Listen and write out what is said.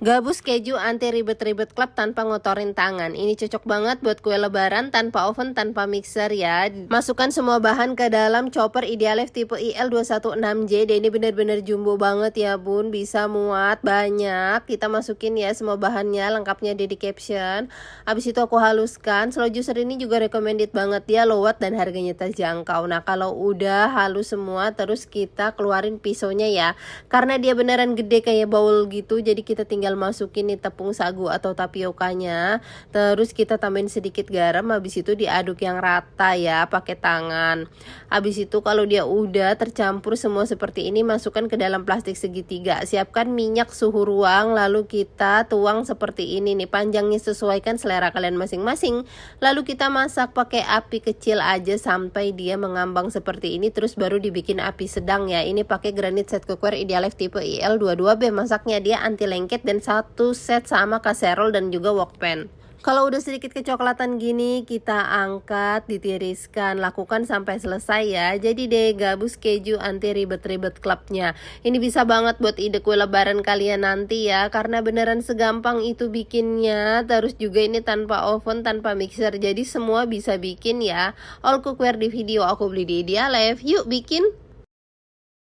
Gabus keju anti ribet-ribet klub tanpa ngotorin tangan. Ini cocok banget buat kue lebaran tanpa oven, tanpa mixer ya. Masukkan semua bahan ke dalam chopper Idealef tipe IL216J. Dan ini bener-bener jumbo banget ya bun. Bisa muat banyak. Kita masukin ya semua bahannya, lengkapnya di caption. Habis itu aku haluskan. Slow juicer ini juga recommended banget ya, low watt dan harganya terjangkau. Nah kalau udah halus semua, terus kita keluarin pisaunya ya. Karena dia beneran gede kayak bowl gitu, jadi kita tinggal masukin nih tepung sagu atau tapiokanya, terus kita tambahin sedikit garam, habis itu diaduk yang rata ya pakai tangan. Habis itu kalau dia udah tercampur semua seperti ini, masukkan ke dalam plastik segitiga. Siapkan minyak suhu ruang, lalu kita tuang seperti ini nih, panjangnya sesuaikan selera kalian masing-masing. Lalu kita masak pakai api kecil aja sampai dia mengambang seperti ini, terus baru dibikin api sedang ya. Ini pakai granit set cookware Idealef tipe IL22B. Masaknya dia anti lengket dan satu set sama kaserol dan juga wok pan. Kalau udah sedikit kecoklatan gini, kita angkat, ditiriskan, lakukan sampai selesai ya. Jadi deh gabus keju anti ribet-ribet klubnya. Ini bisa banget buat ide kue lebaran kalian nanti ya, karena beneran segampang itu bikinnya. Terus juga ini tanpa oven, tanpa mixer, jadi semua bisa bikin ya. All cookware di video aku beli di Idealef. Yuk bikin!